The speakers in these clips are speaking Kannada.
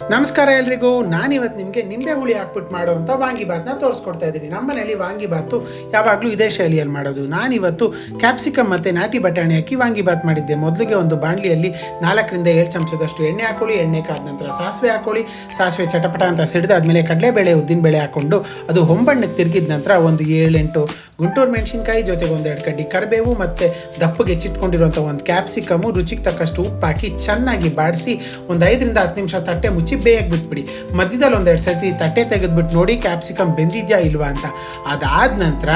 ನಮಸ್ಕಾರ ಎಲ್ರಿಗೂ. ನಾನಿವತ್ತು ನಿಮಗೆ ನಿಂಬೆ ಹುಳಿ ಹಾಕ್ಬಿಟ್ಟು ಮಾಡುವಂಥ ವಾಂಗಿಬಾತ್ನ ತೋರಿಸ್ಕೊಡ್ತಾ ಇದ್ದೀನಿ. ನಮ್ಮ ಮನೇಲಿ ವಾಂಗಿಬಾತು ಯಾವಾಗಲೂ ಇದೇ ಶೈಲಿಯಲ್ಲಿ ಮಾಡೋದು. ನಾನಿವತ್ತು ಕ್ಯಾಪ್ಸಿಕಮ್ ಮತ್ತು ನಾಟಿ ಬಟಾಣಿ ಹಾಕಿ ವಾಂಗಿಬಾತ್ ಮಾಡಿದ್ದೆ. ಮೊದಲಿಗೆ ಒಂದು ಬಾಣಲಿಯಲ್ಲಿ 4 ರಿಂದ 7 ಚಮಚದಷ್ಟು ಎಣ್ಣೆ ಹಾಕ್ಕೊಳ್ಳಿ. ಎಣ್ಣೆ ಕಾದ ನಂತರ ಸಾಸಿವೆ ಹಾಕ್ಕೊಳ್ಳಿ. ಸಾಸಿವೆ ಚಟಪಟ ಅಂತ ಸಿಡಿದಾದ್ಮೇಲೆ ಕಡಲೆಬೇಳೆ ಉದ್ದಿನಬೇಳೆ ಹಾಕ್ಕೊಂಡು ಅದು ಹೊಂಬಣ್ಣಕ್ಕೆ ತಿರುಗಿದ ನಂತರ ಒಂದು 7-8 ಗುಂಟೂರು ಮೆಣಸಿನ್ಕಾಯಿ ಜೊತೆಗೆ 1-2 ಕಡ್ಡಿ ಕರಿಬೇವು ಮತ್ತು ದಪ್ಪಗೆ ಚಿಟ್ಕೊಂಡಿರುವಂಥ ಒಂದು ಕ್ಯಾಪ್ಸಿಕಮು, ರುಚಿಗೆ ತಕ್ಕಷ್ಟು ಉಪ್ಪು ಹಾಕಿ ಚೆನ್ನಾಗಿ ಬಾಡಿಸಿ ಒಂದು 5 ರಿಂದ 10 ನಿಮಿಷ ತಟ್ಟೆ ಮುಚ್ಚಿ ಬೇಯಕ್ಕೆ ಬಿಟ್ಬಿಡಿ. ಮಧ್ಯದಲ್ಲಿ 1-2 ಸರ್ತಿ ತಟ್ಟೆ ತೆಗೆದ್ಬಿಟ್ಟು ನೋಡಿ ಕ್ಯಾಪ್ಸಿಕಮ್ ಬೆಂದಿದೆಯಾ ಇಲ್ವಾ ಅಂತ. ಅದಾದ ನಂತರ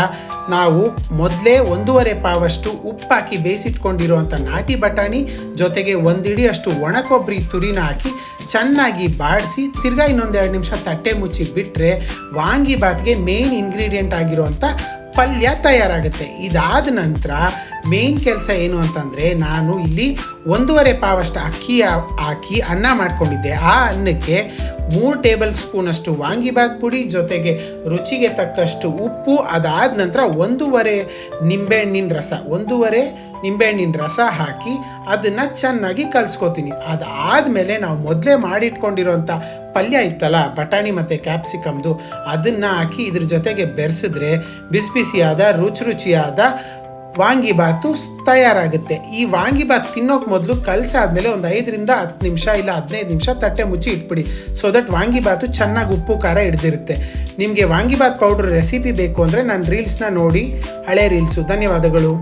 ನಾವು ಮೊದಲೇ 1.5 ಪಾವಷ್ಟು ಉಪ್ಪು ಹಾಕಿ ಬೇಯಿಸಿಟ್ಕೊಂಡಿರುವಂಥ ನಾಟಿ ಬಟಾಣಿ ಜೊತೆಗೆ 1 ಹಿಡಿಯಷ್ಟು ಒಣ ಕೊಬ್ಬರಿ ತುರಿನ ಹಾಕಿ ಚೆನ್ನಾಗಿ ಬಾಡಿಸಿ ತಿರ್ಗಾ ಇನ್ನೊಂದು 2 ನಿಮಿಷ ತಟ್ಟೆ ಮುಚ್ಚಿ ಬಿಟ್ಟರೆ ವಾಂಗಿಬಾತ್ಗೆ ಮೇನ್ ಇಂಗ್ರೀಡಿಯೆಂಟ್ ಆಗಿರುವಂಥ ಪಲ್ಯ ತಯಾರಾಗುತ್ತೆ. ಇದಾದ ನಂತರ ಮೇನ್ ಕೆಲಸ ಏನು ಅಂತಂದರೆ, ನಾನು ಇಲ್ಲಿ 1.5 ಪಾವಷ್ಟು ಅಕ್ಕಿ ಹಾಕಿ ಅನ್ನ ಮಾಡ್ಕೊಂಡಿದ್ದೆ. ಆ ಅನ್ನಕ್ಕೆ 3 ಟೇಬಲ್ ಸ್ಪೂನಷ್ಟು ವಾಂಗಿಬಾತ್ ಪುಡಿ ಜೊತೆಗೆ ರುಚಿಗೆ ತಕ್ಕಷ್ಟು ಉಪ್ಪು, ಅದಾದ ನಂತರ 1.5 ನಿಂಬೆಹಣ್ಣಿನ ರಸ ಹಾಕಿ ಅದನ್ನು ಚೆನ್ನಾಗಿ ಕಲಿಸ್ಕೊತೀನಿ. ಅದಾದಮೇಲೆ ನಾವು ಮೊದಲೇ ಮಾಡಿಟ್ಕೊಂಡಿರೋಂಥ ಪಲ್ಯ ಇತ್ತಲ್ಲ ಬಟಾಣಿ ಮತ್ತು ಕ್ಯಾಪ್ಸಿಕಮ್ದು, ಅದನ್ನು ಹಾಕಿ ಇದ್ರ ಜೊತೆಗೆ ಬೆರೆಸಿದ್ರೆ ಬಿಸಿಯಾದ ರುಚಿಯಾದ ವಾಂಗಿಬಾತು ತಯಾರಾಗುತ್ತೆ. ಈ ವಾಂಗಿಬಾತ್ ತಿನ್ನೋಕೆ ಮೊದಲು ಕಲಸಾದ್ಮೇಲೆ ಒಂದು 5 ರಿಂದ 10 ನಿಮಿಷ ಇಲ್ಲ 15 ನಿಮಿಷ ತಟ್ಟೆ ಮುಚ್ಚಿ ಇಟ್ಬಿಡಿ. ಸೊ ದಟ್ ವಾಂಗಿಬಾತು ಚೆನ್ನಾಗಿ ಉಪ್ಪು ಖಾರ ಹಿಡ್ದಿರುತ್ತೆ. ನಿಮಗೆ ವಾಂಗಿಬಾತ್ ಪೌಡ್ರ್ ರೆಸಿಪಿ ಬೇಕು ಅಂದರೆ ನನ್ನ ರೀಲ್ಸ್ನ ನೋಡಿ, ಹಳೆ ರೀಲ್ಸು. ಧನ್ಯವಾದಗಳು.